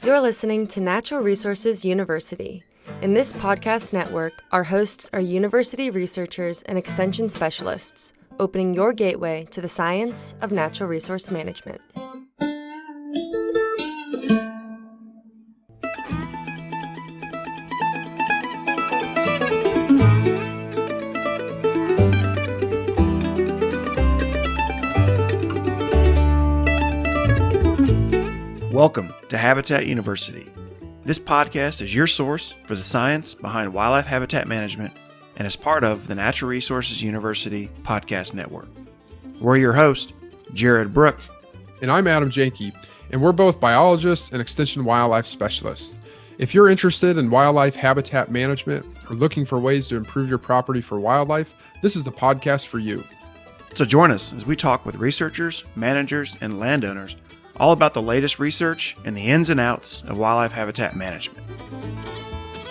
You're listening to Natural Resources University. In this podcast network, our hosts are university researchers and extension specialists, opening your gateway to the science of natural resource management. Welcome to Habitat University. This podcast is your source for the science behind wildlife habitat management and is part of the Natural Resources University podcast network. We're your hosts, Jared Brook. And I'm Adam Janke, and we're both biologists and extension wildlife specialists. If you're interested in wildlife habitat management or looking for ways to improve your property for wildlife, this is the podcast for you. So join us as we talk with researchers, managers, and landowners all about the latest research and the ins and outs of wildlife habitat management.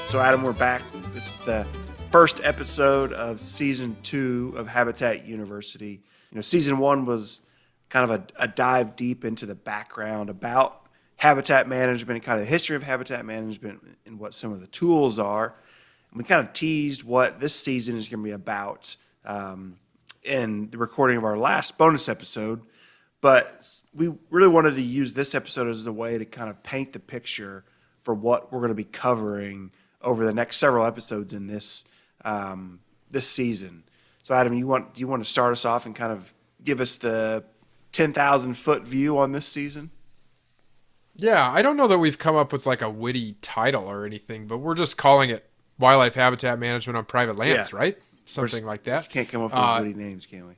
So Adam, we're back. This is the first episode of season 2 of Habitat University. Season 1 was kind of a dive deep into the background about habitat management and kind of the history of habitat management and what some of the tools are. And we kind of teased what this season is going to be about in the recording of our last bonus episode. But we really wanted to use this episode as a way to kind of paint the picture for what we're going to be covering over the next several episodes in this season. So, Adam, do you want to start us off and kind of give us the 10,000-foot view on this season? Yeah, I don't know that we've come up with like a witty title or anything, but we're just calling it Wildlife Habitat Management on Private Lands, right? Something like that. Just can't come up with witty names, can we?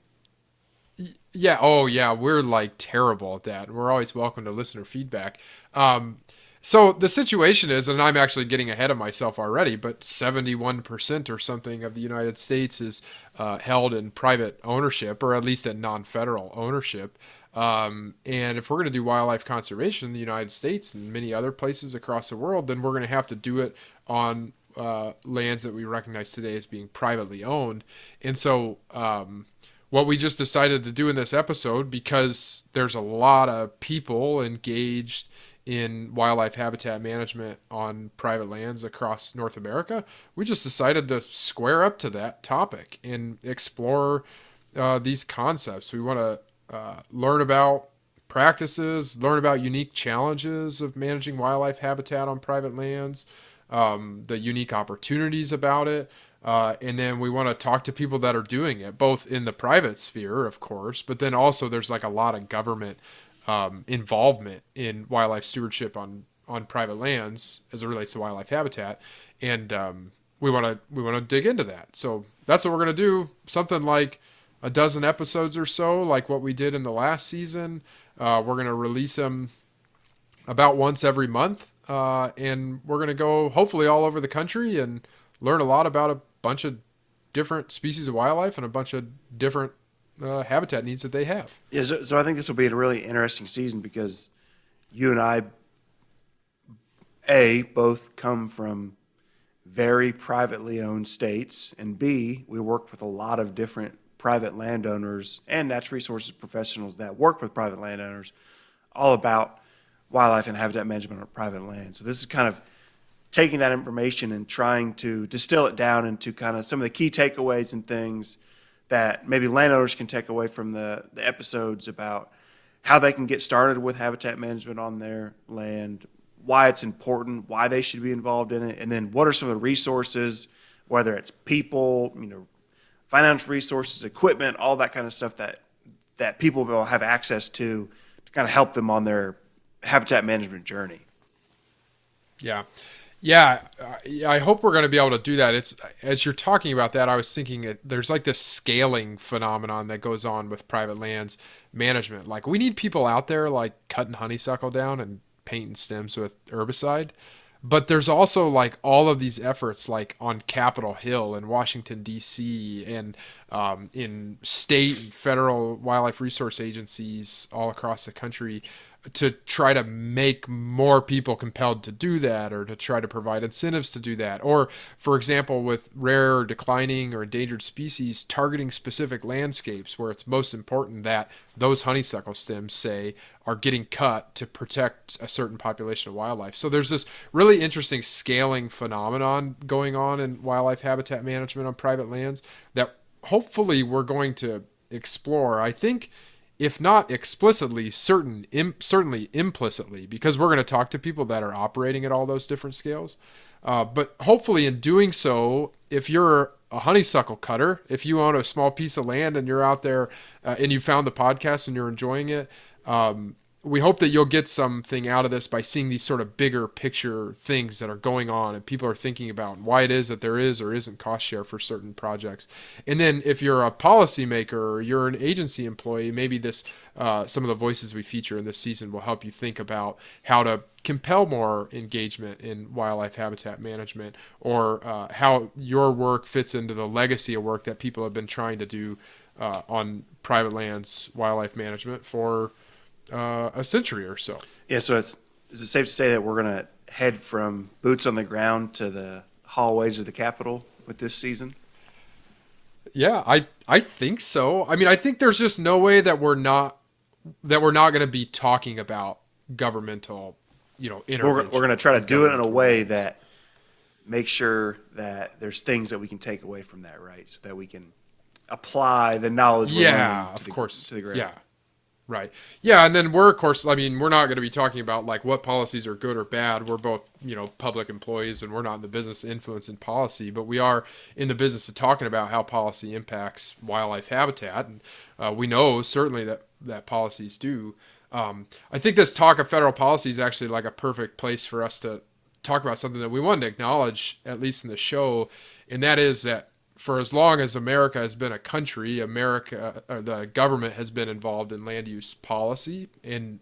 Yeah. Oh, yeah. We're like terrible at that. We're always welcome to listener feedback. So the situation is, and I'm actually getting ahead of myself already, but 71% or something of the United States is held in private ownership, or at least in non-federal ownership. And if we're going to do wildlife conservation in the United States and many other places across the world, then we're going to have to do it on lands that we recognize today as being privately owned. And so what we just decided to do in this episode, because there's a lot of people engaged in wildlife habitat management on private lands across North America, we just decided to square up to that topic and explore these concepts. We want to learn about practices, learn about unique challenges of managing wildlife habitat on private lands, the unique opportunities about it. And then we want to talk to people that are doing it, both in the private sphere, of course, but then also there's like a lot of government involvement in wildlife stewardship on private lands as it relates to wildlife habitat. And we want to dig into that. So that's what we're going to do. Something like a dozen episodes or so, like what we did in the last season. We're going to release them about once every month. And we're going to go hopefully all over the country and learn a lot about a bunch of different species of wildlife and a bunch of different habitat needs that they have. Yeah, so I think this will be a really interesting season because you and I, A, both come from very privately owned states, and B, we work with a lot of different private landowners and natural resources professionals that work with private landowners all about wildlife and habitat management on private land. So this is kind of taking that information and trying to distill it down into kind of some of the key takeaways and things that maybe landowners can take away from the episodes about how they can get started with habitat management on their land, why it's important, why they should be involved in it, and then what are some of the resources, whether it's people, financial resources, equipment, all that kind of stuff that people will have access to kind of help them on their habitat management journey. Yeah, I hope we're going to be able to do that. It's as you're talking about that, I was thinking there's like this scaling phenomenon that goes on with private lands management. Like we need people out there like cutting honeysuckle down and painting stems with herbicide. But there's also like all of these efforts like on Capitol Hill in Washington, D.C. and in state and federal wildlife resource agencies all across the country to try to make more people compelled to do that, or to try to provide incentives to do that. Or, for example, with rare or declining or endangered species, targeting specific landscapes where it's most important that those honeysuckle stems, say, are getting cut to protect a certain population of wildlife. So there's this really interesting scaling phenomenon going on in wildlife habitat management on private lands that hopefully we're going to explore. I think, if not explicitly, certainly implicitly, because we're going to talk to people that are operating at all those different scales. But hopefully in doing so, if you're a honeysuckle cutter, if you own a small piece of land and you're out there and you found the podcast and you're enjoying it, we hope that you'll get something out of this by seeing these sort of bigger picture things that are going on and people are thinking about, and why it is that there is or isn't cost share for certain projects. And then if you're a policymaker or you're an agency employee, maybe this some of the voices we feature in this season will help you think about how to compel more engagement in wildlife habitat management, or how your work fits into the legacy of work that people have been trying to do on private lands wildlife management for a century or so. Yeah, so is it safe to say that we're going to head from boots on the ground to the hallways of the Capitol with this season? Yeah, I think so. I mean, I think there's just no way that we're not going to be talking about governmental, intervention. We're going to try to do it in a way that makes sure that there's things that we can take away from that, right? So that we can apply the knowledge we're learning to the ground. Yeah. Right. Yeah. And then we're not going to be talking about like what policies are good or bad. We're both, public employees, and we're not in the business of influencing policy, but we are in the business of talking about how policy impacts wildlife habitat. And we know certainly that policies do. I think this talk of federal policy is actually like a perfect place for us to talk about something that we wanted to acknowledge, at least in the show. And that is that for as long as America has been a country, the government has been involved in land use policy in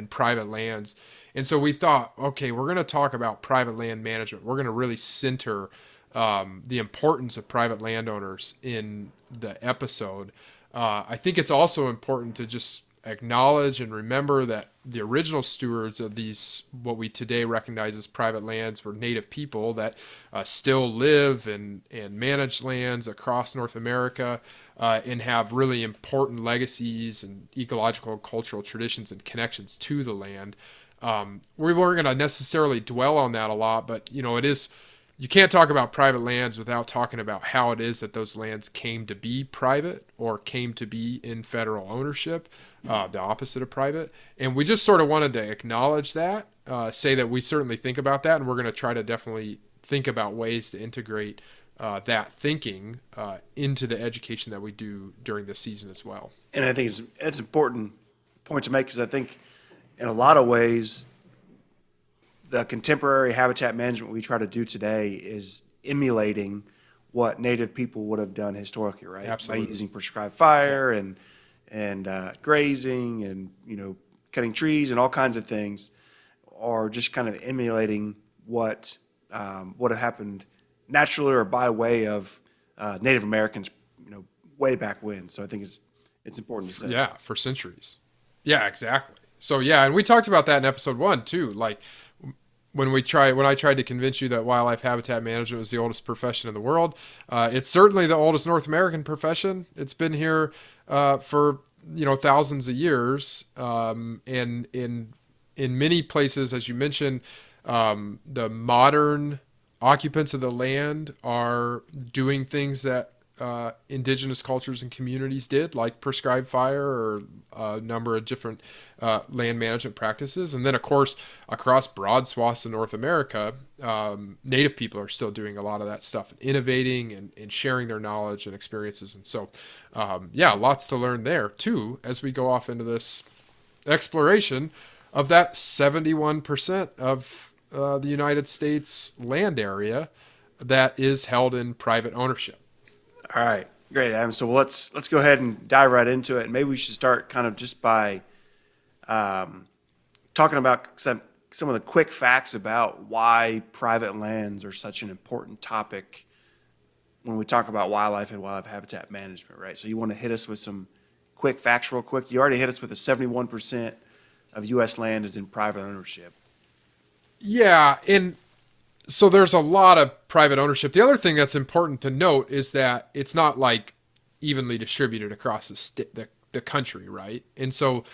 private lands. And so we thought, okay, we're going to talk about private land management. We're going to really center the importance of private landowners in the episode. I think it's also important to just acknowledge and remember that the original stewards of these, what we today recognize as private lands, were Native people that still live and manage lands across North America and have really important legacies and ecological and cultural traditions and connections to the land. We weren't going to necessarily dwell on that a lot, but it is. You can't talk about private lands without talking about how it is that those lands came to be private or came to be in federal ownership, the opposite of private. And we just sort of wanted to acknowledge that, say that we certainly think about that, and we're going to try to definitely think about ways to integrate that thinking into the education that we do during this season as well. And I think it's an important point to make, because I think in a lot of ways, the contemporary habitat management we try to do today is emulating what Native people would have done historically, right? Absolutely. By using prescribed fire and grazing and cutting trees and all kinds of things, or just kind of emulating what would have happened naturally or by way of Native Americans, way back when. So I think it's important to say. Yeah, for centuries. Yeah, exactly. So yeah, and we talked about that in episode 1 too. Like, when I tried to convince you that wildlife habitat management was the oldest profession in the world, it's certainly the oldest North American profession. It's been here for thousands of years, and in many places, as you mentioned, the modern occupants of the land are doing things that indigenous cultures and communities did, like prescribed fire or a number of different land management practices. And then, of course, across broad swaths of North America, Native people are still doing a lot of that stuff and innovating and sharing their knowledge and experiences. And so, lots to learn there, too, as we go off into this exploration of that 71% of the United States land area that is held in private ownership. All right, great, Adam. So let's go ahead and dive right into it. And maybe we should start kind of just by talking about some of the quick facts about why private lands are such an important topic when we talk about wildlife and wildlife habitat management, right? So you want to hit us with some quick facts real quick. You already hit us with a 71% of U.S. land is in private ownership. Yeah, and so there's a lot of private ownership. The other thing that's important to note is that it's not like evenly distributed across the country, right? And so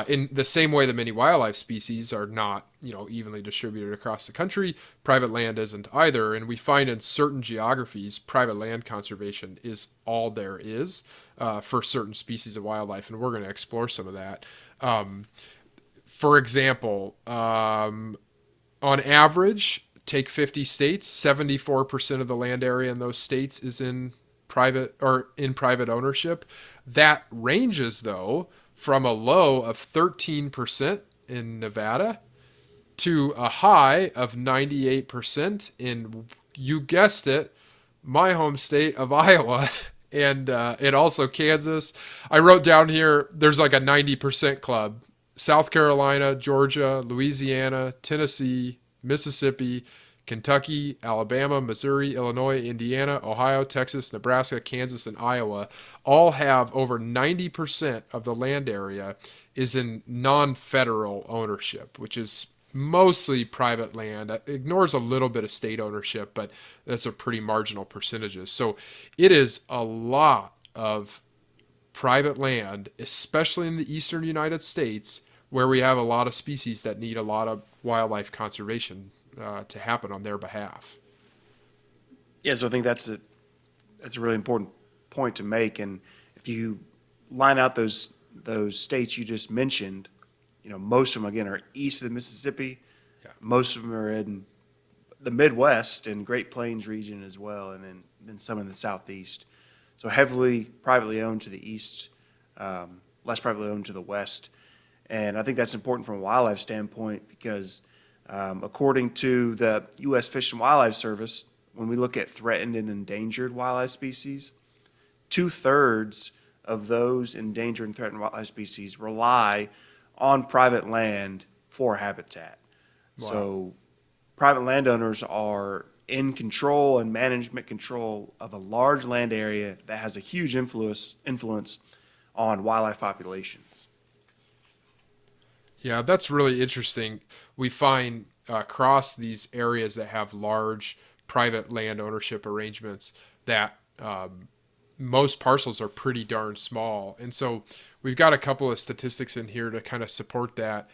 in the same way that many wildlife species are not, evenly distributed across the country, private land isn't either. And we find in certain geographies, private land conservation is all there is for certain species of wildlife. And we're going to explore some of that. For example, on average, take 50 states, 74% of the land area in those states is in private ownership. That ranges, though, from a low of 13% in Nevada to a high of 98% in, you guessed it, my home state of Iowa. And also Kansas. I wrote down here, there's like a 90% club. South Carolina, Georgia, Louisiana, Tennessee, Mississippi, Kentucky, Alabama, Missouri, Illinois, Indiana, Ohio, Texas, Nebraska, Kansas, and Iowa all have over 90% of the land area is in non-federal ownership, which is mostly private land. It ignores a little bit of state ownership, but that's a pretty marginal percentages. So it is a lot of private land, especially in the eastern United States, where we have a lot of species that need a lot of wildlife conservation to happen on their behalf. Yeah, so I think that's a really important point to make. And if you line out those states you just mentioned, most of them again are east of the Mississippi. Yeah. Most of them are in the Midwest and Great Plains region as well, and then some in the Southeast. So heavily privately owned to the east, less privately owned to the west. And I think that's important from a wildlife standpoint because according to the U.S. Fish and Wildlife Service, when we look at threatened and endangered wildlife species, 2/3 of those endangered and threatened wildlife species rely on private land for habitat. Wow. So private landowners are in control and management control of a large land area that has a huge influence on wildlife populations. Yeah, that's really interesting. We find across these areas that have large private land ownership arrangements that most parcels are pretty darn small. And so we've got a couple of statistics in here to kind of support that.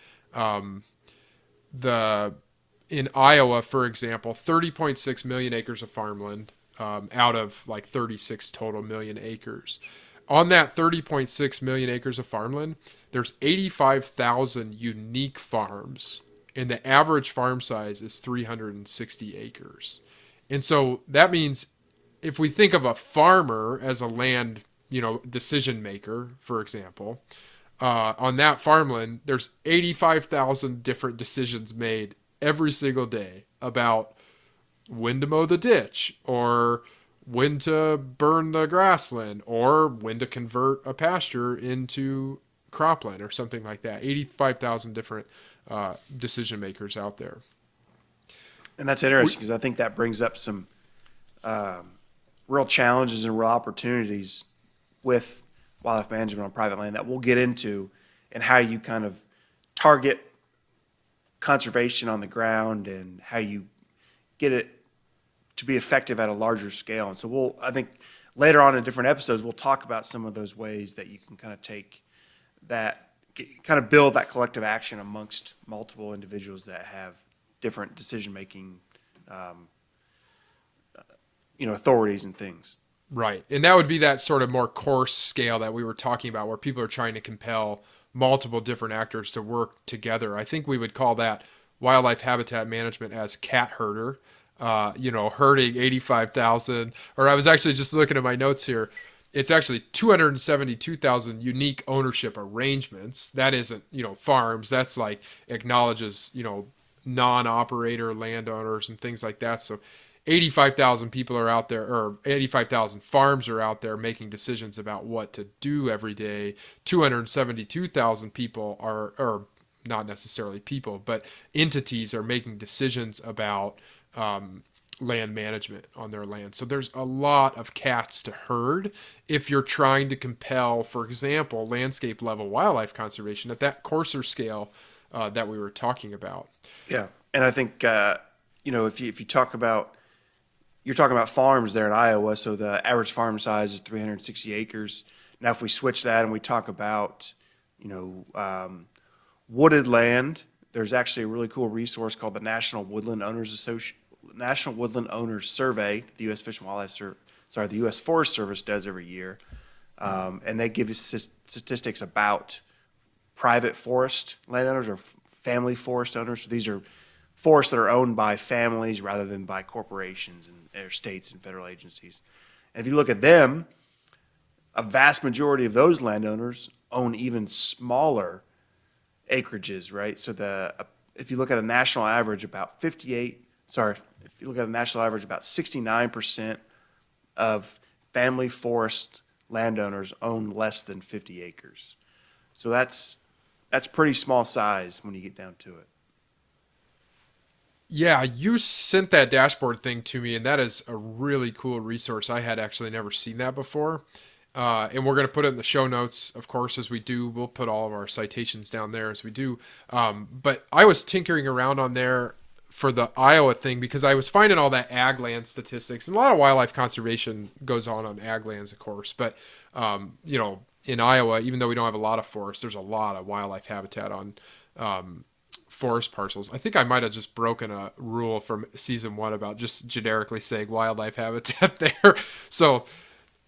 In Iowa, for example, 30.6 million acres of farmland out of like 36 total million acres. On that 30.6 million acres of farmland, there's 85,000 unique farms, and the average farm size is 360 acres. And so that means if we think of a farmer as a land, decision maker, for example, on that farmland, there's 85,000 different decisions made every single day about when to mow the ditch, or when to burn the grassland, or when to convert a pasture into cropland or something like that. 85,000 different decision makers out there. And that's interesting because I think that brings up some real challenges and real opportunities with wildlife management on private land that we'll get into, and how you kind of target conservation on the ground and how you get it to be effective at a larger scale. And so I think later on in different episodes, we'll talk about some of those ways that you can kind of take that, kind of build that collective action amongst multiple individuals that have different decision-making, authorities and things. Right. And that would be that sort of more coarse scale that we were talking about, where people are trying to compel multiple different actors to work together. I think we would call that wildlife habitat management as cat herder. Herding 85,000, or I was actually just looking at my notes here. It's actually 272,000 unique ownership arrangements. That isn't, farms. That's like acknowledges, non-operator landowners and things like that. So 85,000 people are out there, or 85,000 farms are out there making decisions about what to do every day. 272,000 people are, or not necessarily people, but entities are making decisions about land management on their land. So there's a lot of cats to herd if you're trying to compel, for example, landscape level wildlife conservation at that coarser scale that we were talking about. Yeah, and I think if you talk about, you're talking about farms there in Iowa, so the average farm size is 360 acres. Now, if we switch that and we talk about wooded land, there's actually a really cool resource called the National Woodland Owners Survey. The U.S. Fish and Wildlife the U.S. Forest Service does every year, and they give you statistics about private forest landowners or family forest owners. So these are forests that are owned by families rather than by corporations and their states and federal agencies. And if you look at them, a vast majority of those landowners own even smaller acreages, right? So if you look at a national average, about 69% of family forest landowners own less than 50 acres. So that's pretty small size when you get down to it. Yeah, you sent that dashboard thing to me, and that is a really cool resource. I had actually never seen that before. And we're going to put it in the show notes, of course, as we do. We'll put all of our citations down there as we do. But I was tinkering around on there for the Iowa thing because I was finding all that ag land statistics. And a lot of wildlife conservation goes on ag lands, of course. But, in Iowa, even though we don't have a lot of forests, there's a lot of wildlife habitat on forest parcels. I think I might have just broken a rule from season 1 about just generically saying wildlife habitat there. So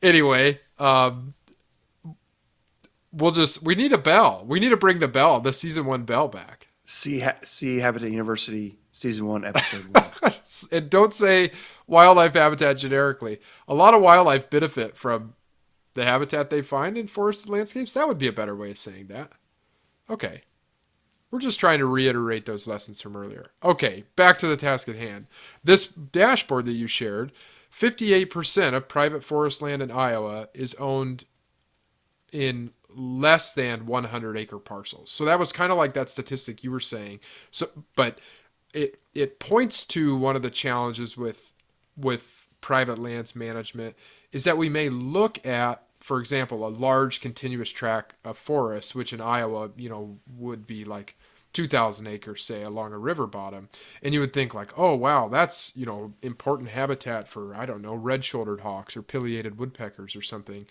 anyway, we need a bell. We need to bring the season 1 bell back. See Habitat University season 1, episode 1. And don't say wildlife habitat generically. A lot of wildlife benefit from the habitat they find in forested landscapes. That would be a better way of saying that. Okay. We're just trying to reiterate those lessons from earlier. Okay, back to the task at hand. This dashboard that you shared, 58% of private forest land in Iowa is owned in less than 100-acre parcels. So that was kind of like that statistic you were saying. So, but it points to one of the challenges with private lands management is that we may look at, for example, a large continuous tract of forest, which in Iowa, would be like 2,000 acres, say, along a river bottom. And you would think like, oh, wow, that's, important habitat for, I don't know, red-shouldered hawks or pileated woodpeckers or something.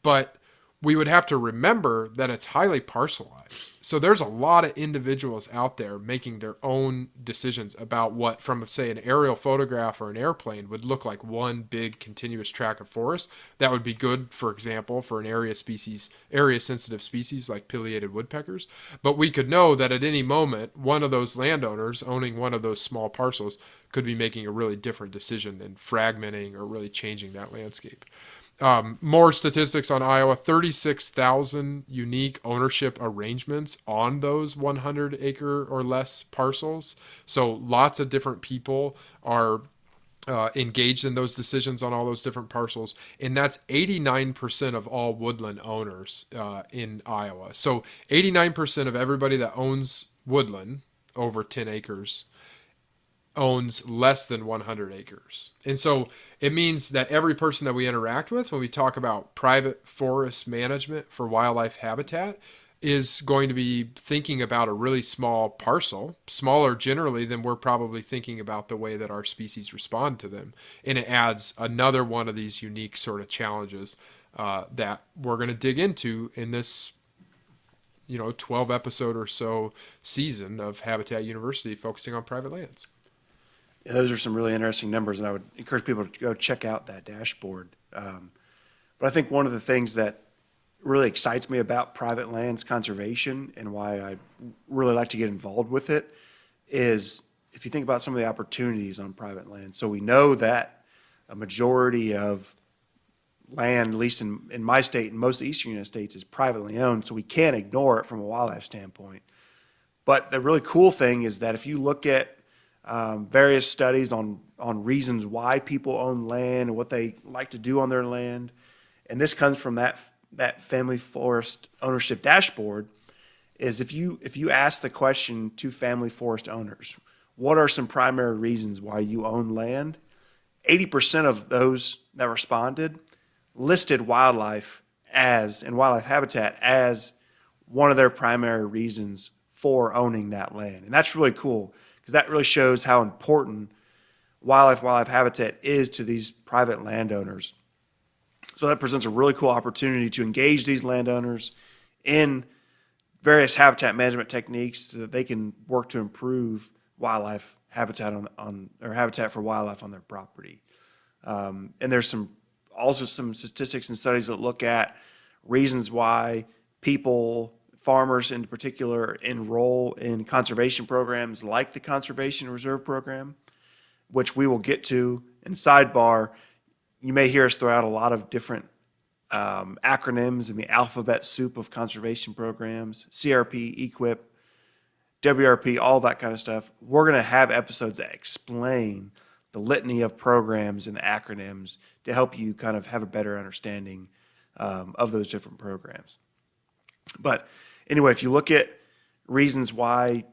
But we would have to remember that it's highly parcelized. So there's a lot of individuals out there making their own decisions about what, from say an aerial photograph or an airplane, would look like one big continuous tract of forest. That would be good, for example, for an area sensitive species like pileated woodpeckers. But we could know that at any moment, one of those landowners owning one of those small parcels could be making a really different decision and fragmenting or really changing that landscape. More statistics on Iowa, 36,000 unique ownership arrangements on those 100-acre or less parcels. So lots of different people are engaged in those decisions on all those different parcels. And that's 89% of all woodland owners in Iowa. So 89% of everybody that owns woodland over 10 acres owns less than 100 acres. And so it means that every person that we interact with when we talk about private forest management for wildlife habitat is going to be thinking about a really small parcel, smaller generally than we're probably thinking about the way that our species respond to them. And it adds another one of these unique sort of challenges that we're going to dig into in this 12 episode or so season of Habitat University focusing on private lands. Yeah, those are some really interesting numbers, and I would encourage people to go check out that dashboard. But I think one of the things that really excites me about private lands conservation and why I really like to get involved with it is if you think about some of the opportunities on private land. So we know that a majority of land, at least in my state and most of the eastern United States, is privately owned, so we can't ignore it from a wildlife standpoint. But the really cool thing is that if you look at various studies on reasons why people own land and what they like to do on their land, and this comes from that family forest ownership dashboard, is if you ask the question to family forest owners, what are some primary reasons why you own land? 80% of those that responded listed wildlife and wildlife habitat as one of their primary reasons for owning that land. And that's really cool because that really shows how important wildlife habitat is to these private landowners. So that presents a really cool opportunity to engage these landowners in various habitat management techniques so that they can work to improve wildlife habitat or habitat for wildlife on their property. And there's also some statistics and studies that look at reasons why farmers in particular, enroll in conservation programs like the Conservation Reserve Program, which we will get to. In sidebar, you may hear us throw out a lot of different acronyms in the alphabet soup of conservation programs: CRP, EQIP, WRP, all that kind of stuff. We're going to have episodes that explain the litany of programs and acronyms to help you kind of have a better understanding of those different programs. But anyway, if you look at reasons why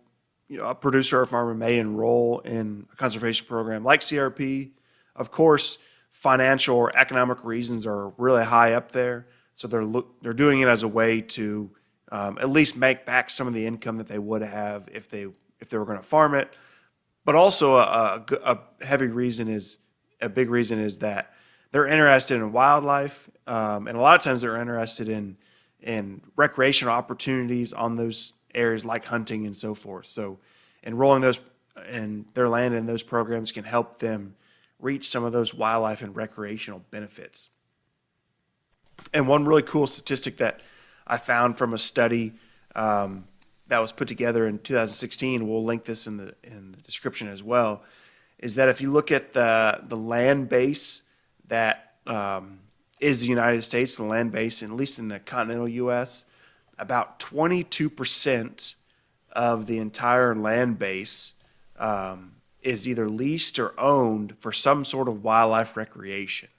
a producer or farmer may enroll in a conservation program like CRP, of course, financial or economic reasons are really high up there. So they're doing it as a way to at least make back some of the income that they would have if they were going to farm it. But also a big reason is that they're interested in wildlife, and a lot of times they're interested in recreational opportunities on those areas like hunting and so forth. So enrolling those in their land in those programs can help them reach some of those wildlife and recreational benefits. And one really cool statistic that I found from a study that was put together in 2016, we'll link this in the description as well, is that if you look at the land base that is the United States, the land base, at least in the continental U.S., about 22% of the entire land base is either leased or owned for some sort of wildlife recreation.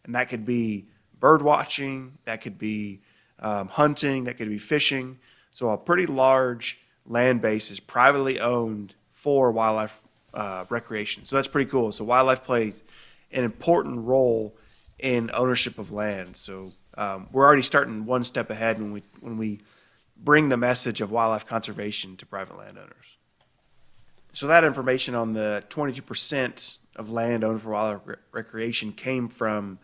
And that could be bird watching, that could be hunting, that could be fishing. So a pretty large land base is privately owned for wildlife recreation. So that's pretty cool. So wildlife plays an important role in ownership of land. So we're already starting one step ahead when we bring the message of wildlife conservation to private landowners. So that information on the 22% of land owned for wildlife recreation came from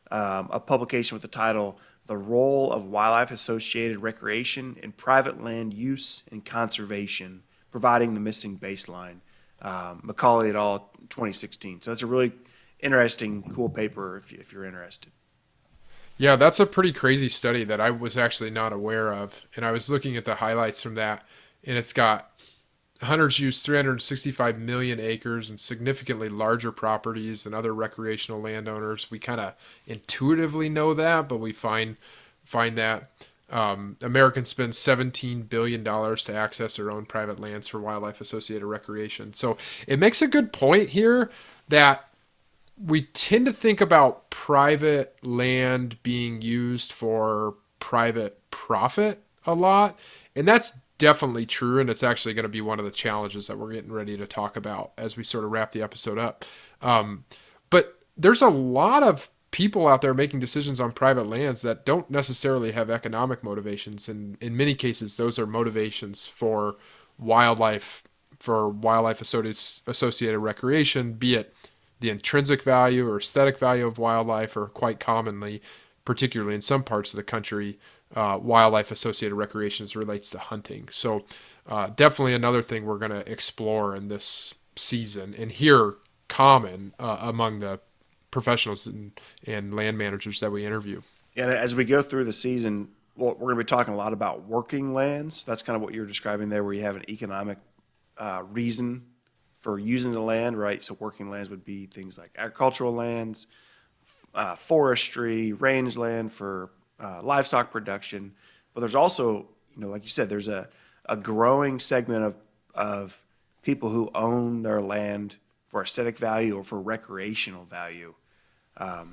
a publication with the title, "The Role of Wildlife-Associated Recreation in Private Land Use and Conservation, Providing the Missing Baseline," Macaulay et al., 2016. So that's a really interesting, cool paper if you're interested. Yeah, that's a pretty crazy study that I was actually not aware of. And I was looking at the highlights from that, and it's got hunters use 365 million acres and significantly larger properties than other recreational landowners. We kind of intuitively know that, but we find that Americans spend $17 billion to access their own private lands for wildlife-associated recreation. So it makes a good point here that we tend to think about private land being used for private profit a lot, and that's definitely true, and it's actually going to be one of the challenges that we're getting ready to talk about as we sort of wrap the episode up. But there's a lot of people out there making decisions on private lands that don't necessarily have economic motivations, and in many cases those are motivations for wildlife associated recreation, be it the intrinsic value or aesthetic value of wildlife, or quite commonly, particularly in some parts of the country, wildlife associated recreation as relates to hunting. So definitely another thing we're going to explore in this season and hear common among the professionals and land managers that we interview. And as we go through the season, we're going to be talking a lot about working lands. That's kind of what you're describing there, where you have an economic reason for using the land, right? So working lands would be things like agricultural lands, forestry, rangeland for livestock production. But there's also, like you said, there's a growing segment of people who own their land for aesthetic value or for recreational value.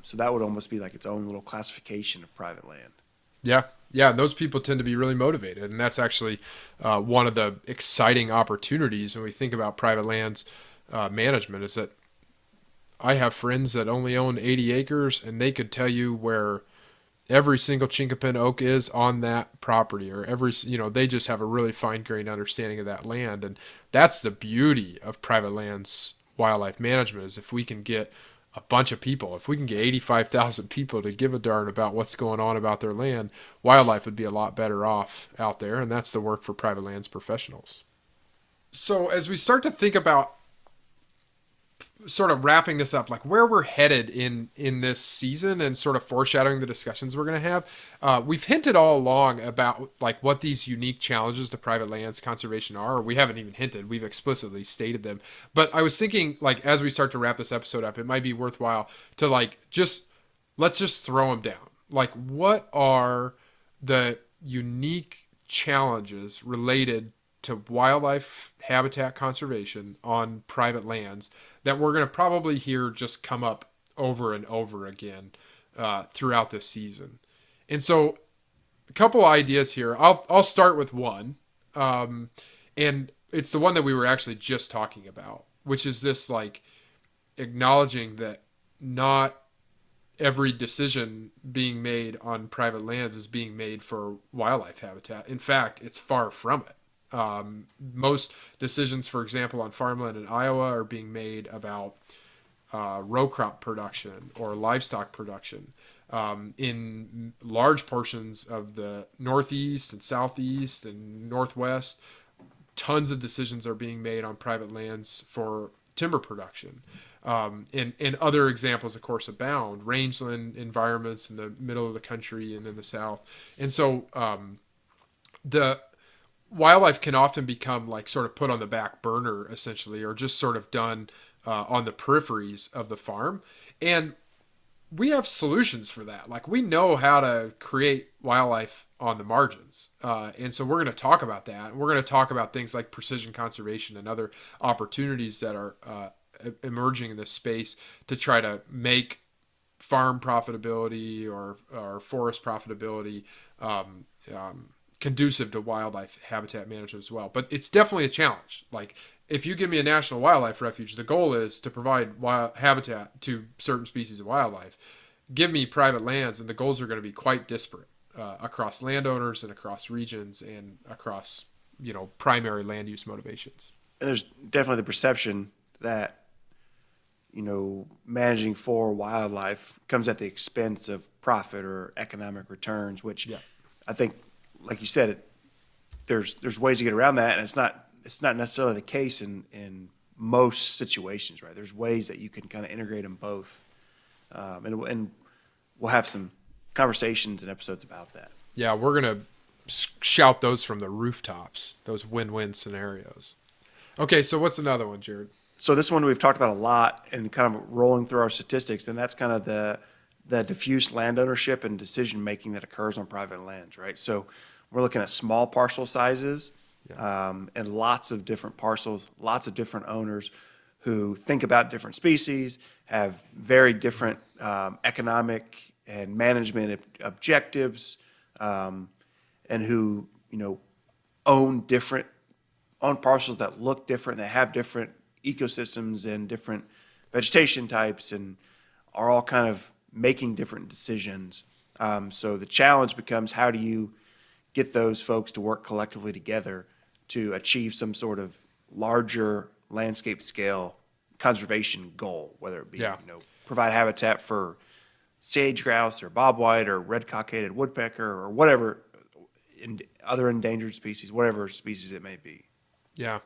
So that would almost be like its own little classification of private land. Yeah, those people tend to be really motivated, and that's actually one of the exciting opportunities when we think about private lands management, is that I have friends that only own 80 acres, and they could tell you where every single chinkapin oak is on that property, or they just have a really fine-grained understanding of that land. And that's the beauty of private lands wildlife management, is if we can get a bunch of people, if we can get 85,000 people to give a darn about what's going on about their land, wildlife would be a lot better off out there. And that's the work for private lands professionals. So as we start to think about sort of wrapping this up, like where we're headed in this season, and sort of foreshadowing the discussions we're going to have, we've hinted all along about like what these unique challenges to private lands conservation are. Or we haven't even hinted, we've explicitly stated them. But I was thinking, like, as we start to wrap this episode up, it might be worthwhile to let's just throw them down. Like, what are the unique challenges related to wildlife habitat conservation on private lands that we're going to probably hear just come up over and over again throughout this season? And so a couple ideas here. I'll start with one. And it's the one that we were actually just talking about, which is this, like, acknowledging that not every decision being made on private lands is being made for wildlife habitat. In fact, it's far from it. Most decisions, for example, on farmland in Iowa are being made about row crop production or livestock production. In large portions of the Northeast and Southeast and Northwest, tons of decisions are being made on private lands for timber production. And other examples, of course, abound. Rangeland environments in the middle of the country and in the South. And so the wildlife can often become, like, sort of put on the back burner, essentially, or just sort of done on the peripheries of the farm. And we have solutions for that. Like, we know how to create wildlife on the margins. And so we're going to talk about that. We're going to talk about things like precision conservation and other opportunities that are emerging in this space to try to make farm profitability or forest profitability conducive to wildlife habitat management as well. But it's definitely a challenge. Like, if you give me a national wildlife refuge, the goal is to provide wild habitat to certain species of wildlife. Give me private lands, and the goals are going to be quite disparate across landowners and across regions and across, primary land use motivations. And there's definitely the perception that, managing for wildlife comes at the expense of profit or economic returns, which I think, like you said, there's ways to get around that, and it's not necessarily the case in most situations, right? There's ways that you can kind of integrate them both, and we'll have some conversations and episodes about that. Yeah, we're gonna shout those from the rooftops, those win-win scenarios. Okay, so what's another one, Jared? So this one we've talked about a lot, and kind of rolling through our statistics, and that's kind of the diffuse land ownership and decision making that occurs on private lands, right? So we're looking at small parcel sizes, and lots of different parcels, lots of different owners who think about different species, have very different economic and management objectives, and who own parcels that look different, that have different ecosystems and different vegetation types, and are all kind of making different decisions. So the challenge becomes, how do you get those folks to work collectively together to achieve some sort of larger landscape scale conservation goal, whether it be provide habitat for sage grouse or bobwhite or red cockaded woodpecker or whatever, other endangered species, whatever species it may be. Yeah,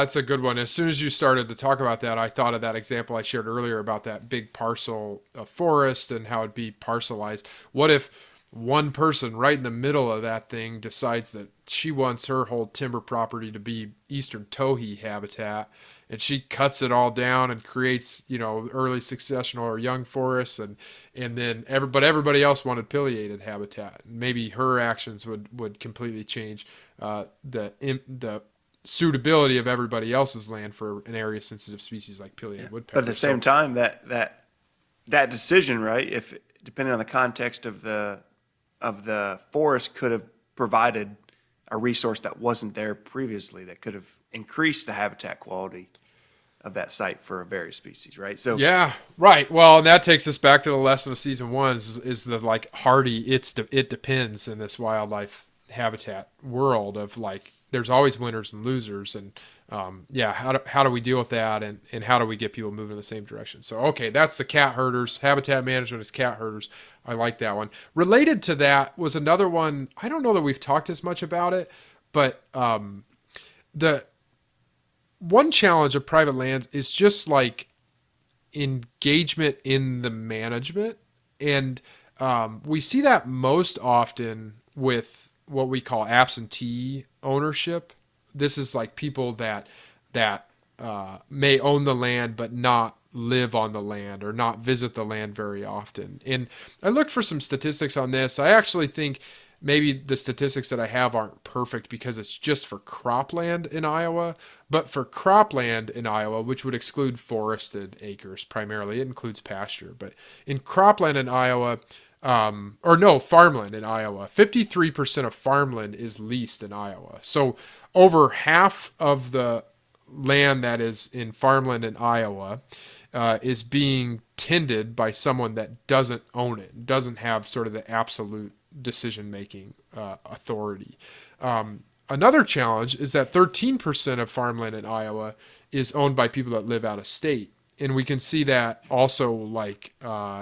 it's a good one. As soon as you started to talk about that, I thought of that example I shared earlier about that big parcel of forest and how it'd be parcelized. What if one person right in the middle of that thing decides that she wants her whole timber property to be eastern towhee habitat, and she cuts it all down and creates, early successional or young forests, and then everybody else wanted pileated habitat. Maybe her actions would completely change the suitability of everybody else's land for an area sensitive species like pileated woodpecker. But at the same time, that decision, right, if depending on the context of the forest, could have provided a resource that wasn't there previously, that could have increased the habitat quality of that site for a various species, right? So yeah, right. Well, and that takes us back to the lesson of season 1 is the like hardy it depends in this wildlife habitat world of like there's always winners and losers, and how do we deal with that, and how do we get people moving in the same direction? So okay, that's the cat herders. Habitat management is cat herders. I like that one. Related to that was another one. I don't know that we've talked as much about it, but the one challenge of private land is just like engagement in the management. And we see that most often with what we call absentee ownership. This is like people that may own the land but not live on the land or not visit the land very often. And I looked for some statistics on this. I actually think maybe the statistics that I have aren't perfect because it's just for cropland in Iowa, but for cropland in Iowa, which would exclude forested acres primarily, it includes pasture, but in cropland in Iowa, farmland in Iowa, 53% of farmland is leased in Iowa. So over half of the land that is in farmland in Iowa is being tended by someone that doesn't own it, doesn't have sort of the absolute decision-making authority. Another challenge is that 13% of farmland in Iowa is owned by people that live out of state. And we can see that also like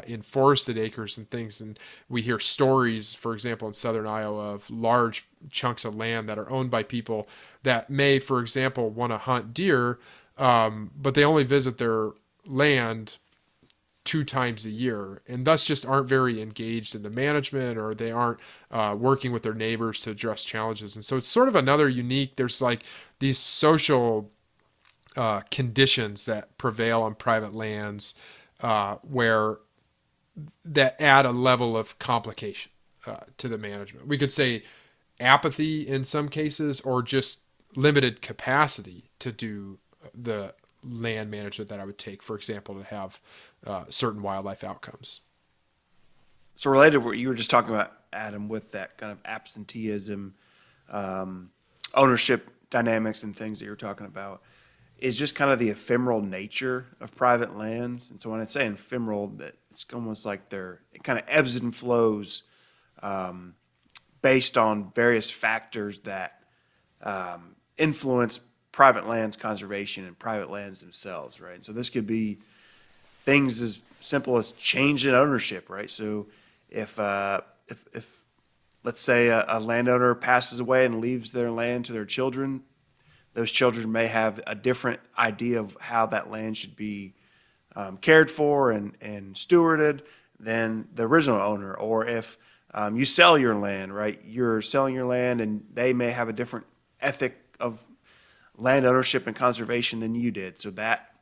in forested acres and things. And we hear stories, for example, in southern Iowa of large chunks of land that are owned by people that may, for example, want to hunt deer, but they only visit their land 2 times a year, and thus just aren't very engaged in the management, or they aren't working with their neighbors to address challenges. And so it's sort of another unique, there's like these social conditions that prevail on private lands where that add a level of complication to the management. We could say apathy in some cases, or just limited capacity to do the land management that I would take, for example, to have certain wildlife outcomes. So related to what you were just talking about, Adam, with that kind of absenteeism, ownership dynamics and things that you're talking about, is just kind of the ephemeral nature of private lands. And so when I say ephemeral, that it's almost like it kind of ebbs and flows based on various factors that influence private lands conservation and private lands themselves, right? So this could be things as simple as change in ownership, right? So if let's say a landowner passes away and leaves their land to their children, those children may have a different idea of how that land should be cared for and stewarded than the original owner. Or if you sell your land, right? You're selling your land and they may have a different ethic of land ownership and conservation than you did. So that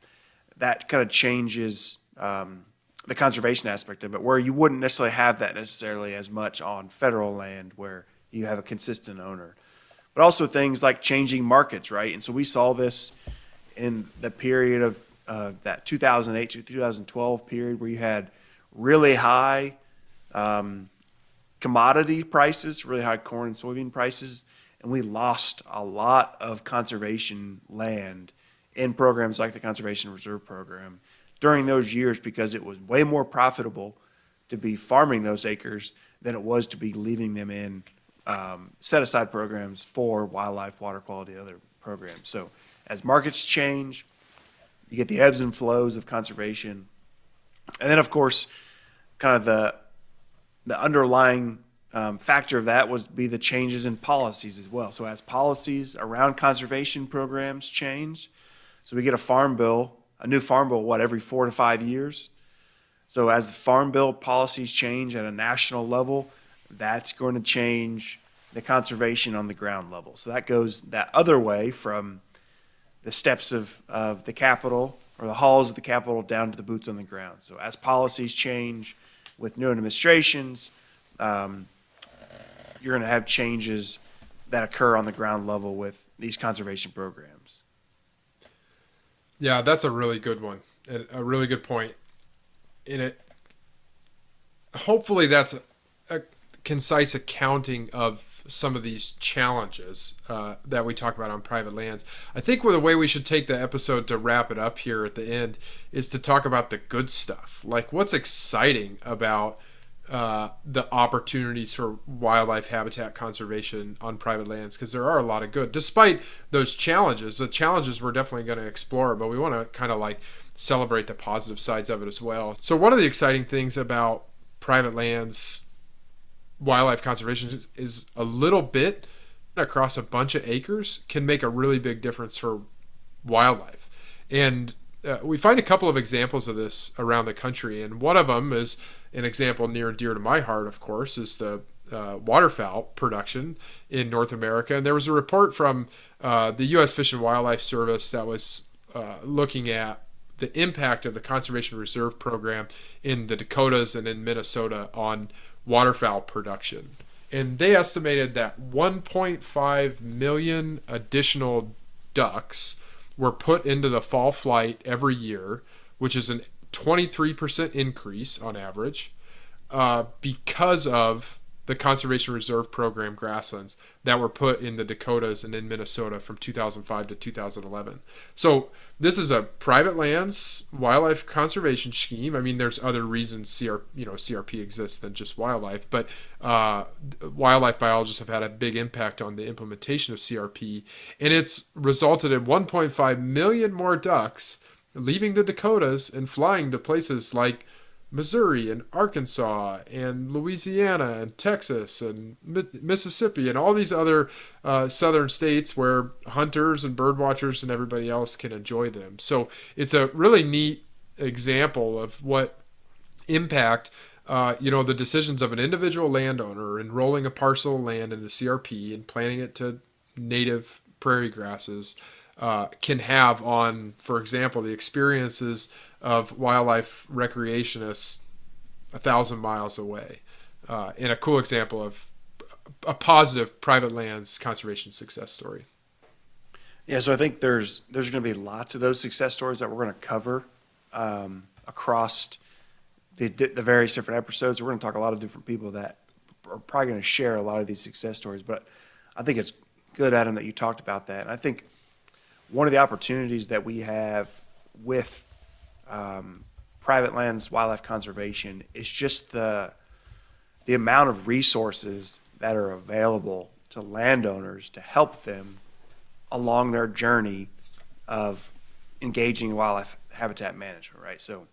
kind of changes the conservation aspect of it, where you wouldn't necessarily have that necessarily as much on federal land where you have a consistent owner. But also things like changing markets, right? And so we saw this in the period of that 2008 to 2012 period where you had really high commodity prices, really high corn and soybean prices, and we lost a lot of conservation land in programs like the Conservation Reserve Program during those years because it was way more profitable to be farming those acres than it was to be leaving them in set-aside programs for wildlife, water quality, other programs. So as markets change, you get the ebbs and flows of conservation. And then, of course, kind of the underlying factor of that would be the changes in policies as well. So as policies around conservation programs change, so we get a new farm bill, every 4 to 5 years. So as the farm bill policies change at a national level, that's going to change the conservation on the ground level. So that goes that other way from the steps of the Capitol or the halls of the Capitol down to the boots on the ground. So as policies change with new administrations, you're going to have changes that occur on the ground level with these conservation programs. Yeah, that's a really good one. A really good point. In it, hopefully that's a concise accounting of some of these challenges that we talk about on private lands. I think the way we should take the episode to wrap it up here at the end is to talk about the good stuff. Like what's exciting about the opportunities for wildlife habitat conservation on private lands, because there are a lot of good, despite those challenges. The challenges we're definitely going to explore, but we want to kind of like celebrate the positive sides of it as well. So one of the exciting things about private lands wildlife conservation is a little bit across a bunch of acres can make a really big difference for wildlife. And we find a couple of examples of this around the country. And one of them is an example near and dear to my heart, of course, is the waterfowl production in North America. And there was a report from the U.S. Fish and Wildlife Service that was looking at the impact of the Conservation Reserve Program in the Dakotas and in Minnesota on waterfowl production. And they estimated that 1.5 million additional ducks were put into the fall flight every year, which is a 23% increase on average, because of the Conservation Reserve Program grasslands that were put in the Dakotas and in Minnesota from 2005 to 2011. So this is a private lands wildlife conservation scheme. I mean, there's other reasons CRP exists than just wildlife, but wildlife biologists have had a big impact on the implementation of CRP, and it's resulted in 1.5 million more ducks leaving the Dakotas and flying to places like Missouri and Arkansas and Louisiana and Texas and Mississippi and all these other southern states where hunters and bird watchers and everybody else can enjoy them. So it's a really neat example of what impact the decisions of an individual landowner enrolling a parcel of land into CRP and planting it to native prairie grasses can have on, for example, the experiences of wildlife recreationists 1,000 miles away. And a cool example of a positive private lands conservation success story. Yeah, so I think there's going to be lots of those success stories that we're going to cover across the various different episodes. We're going to talk to a lot of different people that are probably going to share a lot of these success stories. But I think it's good, Adam, that you talked about that. And I think one of the opportunities that we have with private lands wildlife conservation is just the amount of resources that are available to landowners to help them along their journey of engaging in wildlife habitat management, right? So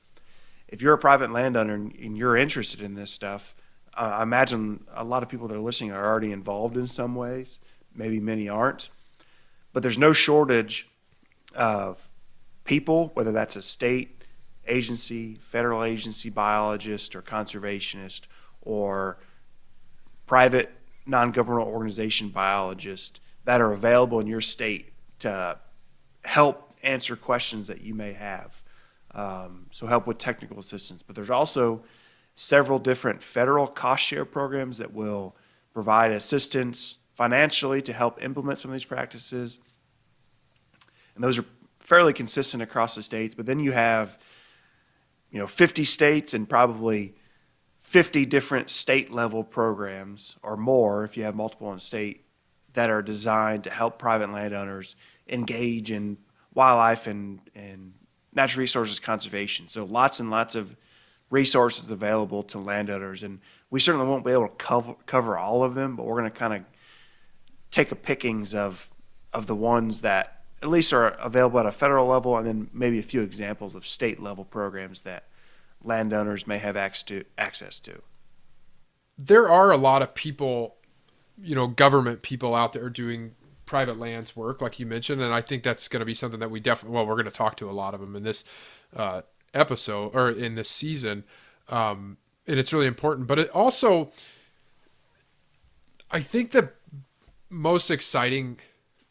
if you're a private landowner and you're interested in this stuff, I imagine a lot of people that are listening are already involved in some ways. Maybe many aren't. But there's no shortage of people, whether that's a state agency, federal agency, biologist, or conservationist, or private non-governmental organization biologist that are available in your state to help answer questions that you may have. So help with technical assistance. But there's also several different federal cost share programs that will provide assistance financially to help implement some of these practices. And those are fairly consistent across the states. But then you have, 50 states and probably 50 different state level programs or more, if you have multiple in a state, that are designed to help private landowners engage in wildlife and natural resources conservation. So lots and lots of resources available to landowners. And we certainly won't be able to cover all of them, but we're going to kind of take a pickings of the ones that at least are available at a federal level, and then maybe a few examples of state level programs that landowners may have access to. There are a lot of people, government people out there doing private lands work, like you mentioned, and I think that's going to be something that we're going to talk to a lot of them in this episode or in this season, and it's really important. But it also, I think the most exciting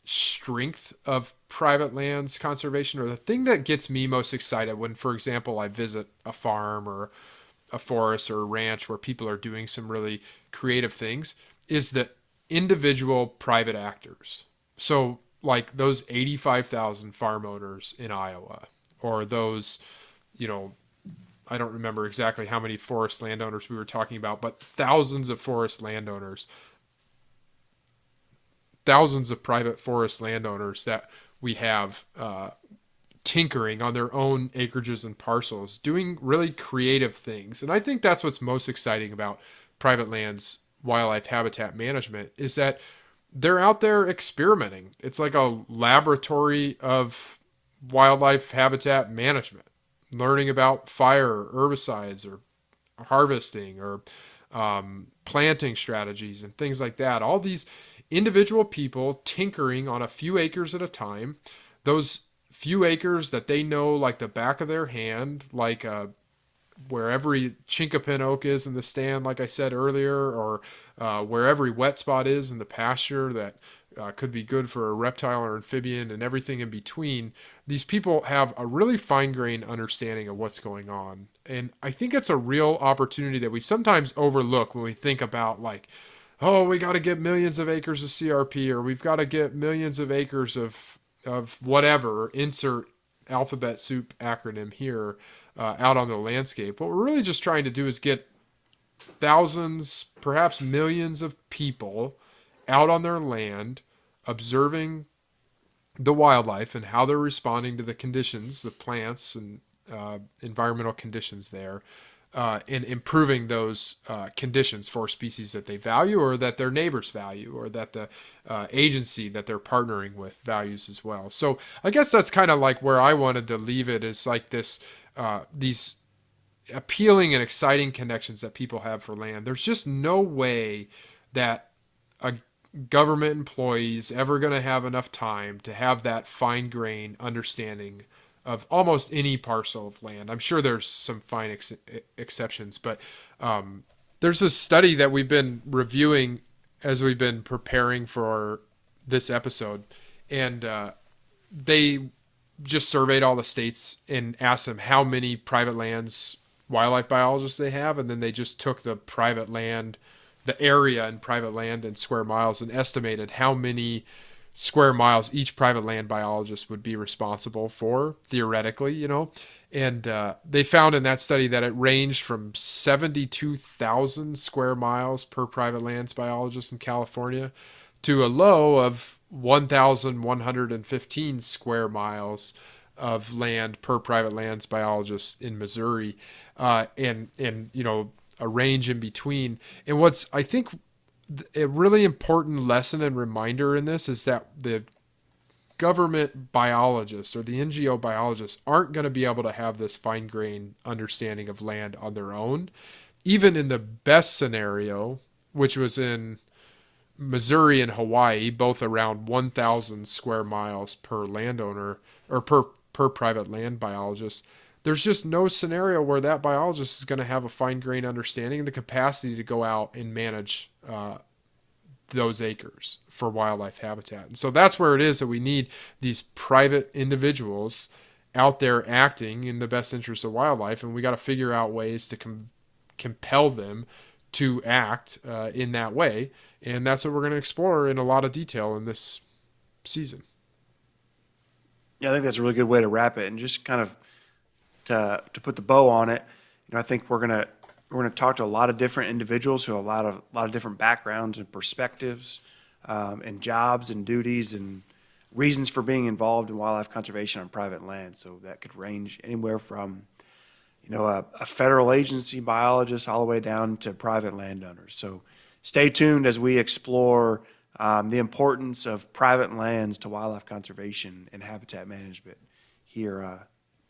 strength of private lands conservation, or the thing that gets me most excited when, for example, I visit a farm or a forest or a ranch where people are doing some really creative things, is the individual private actors. So like those 85,000 farm owners in Iowa, or those, I don't remember exactly how many forest landowners we were talking about, but thousands of forest landowners thousands of private forest landowners that we have tinkering on their own acreages and parcels, doing really creative things. And I think that's what's most exciting about private lands wildlife habitat management, is that they're out there experimenting. It's like a laboratory of wildlife habitat management, learning about fire or herbicides or harvesting or planting strategies and things like that. All these individual people tinkering on a few acres at a time. Those few acres that they know like the back of their hand, like where every chinkapin oak is in the stand, like I said earlier, or where every wet spot is in the pasture that could be good for a reptile or amphibian, and everything in between. These people have a really fine-grained understanding of what's going on. And I think it's a real opportunity that we sometimes overlook when we think about like, oh, we got to get millions of acres of CRP, or we've got to get millions of acres of whatever, insert alphabet soup acronym here, out on the landscape. What we're really just trying to do is get thousands, perhaps millions of people out on their land, observing the wildlife and how they're responding to the conditions, the plants and environmental conditions there, and improving those conditions for species that they value, or that their neighbors value, or that the agency that they're partnering with values as well. So I guess that's kind of like where I wanted to leave it, is like this, these appealing and exciting connections that people have for land. There's just no way that a government employee is ever going to have enough time to have that fine-grained understanding of almost any parcel of land. I'm sure there's some fine exceptions, but there's a study that we've been reviewing as we've been preparing for this episode, and they just surveyed all the states and asked them how many private lands wildlife biologists they have, and then they just took the private land, the area in private land in square miles, and estimated how many square miles each private land biologist would be responsible for, theoretically, you know. And they found in that study that it ranged from 72,000 square miles per private lands biologist in California to a low of 1,115 square miles of land per private lands biologist in Missouri, and you know, a range in between. And what's, I think, a really important lesson and reminder in this is that the government biologists or the NGO biologists aren't going to be able to have this fine-grained understanding of land on their own. Even in the best scenario, which was in Missouri and Hawaii, both around 1,000 square miles per landowner, or per private land biologist, there's just no scenario where that biologist is going to have a fine-grained understanding and the capacity to go out and manage those acres for wildlife habitat. And so that's where it is that we need these private individuals out there acting in the best interest of wildlife, and we got to figure out ways to compel them to act in that way. And that's what we're going to explore in a lot of detail in this season. Yeah, I think that's a really good way to wrap it. And just kind of to put the bow on it, you know, I think we're gonna talk to a lot of different individuals who have a lot of different backgrounds and perspectives, and jobs and duties and reasons for being involved in wildlife conservation on private land. So that could range anywhere from, you know, a federal agency biologist all the way down to private landowners. So stay tuned as we explore the importance of private lands to wildlife conservation and habitat management here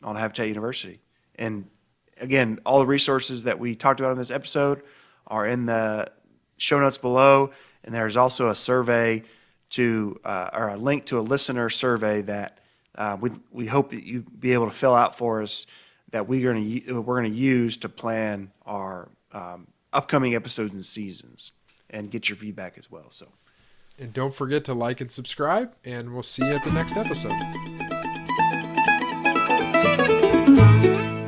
on Habitat University. And again, all the resources that we talked about in this episode are in the show notes below, and there's also a survey or a link to a listener survey that we hope that you be able to fill out for us, that we're going to use to plan our upcoming episodes and seasons, and get your feedback as well. So, and don't forget to like and subscribe, and we'll see you at the next episode.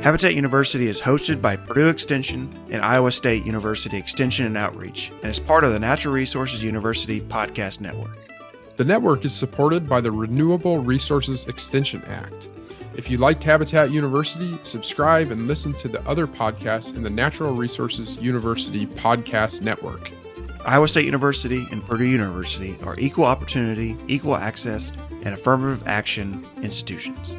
Habitat University is hosted by Purdue Extension and Iowa State University Extension and Outreach, and is part of the Natural Resources University Podcast Network. The network is supported by the Renewable Resources Extension Act. If you liked Habitat University, subscribe and listen to the other podcasts in the Natural Resources University Podcast Network. Iowa State University and Purdue University are equal opportunity, equal access, and affirmative action institutions.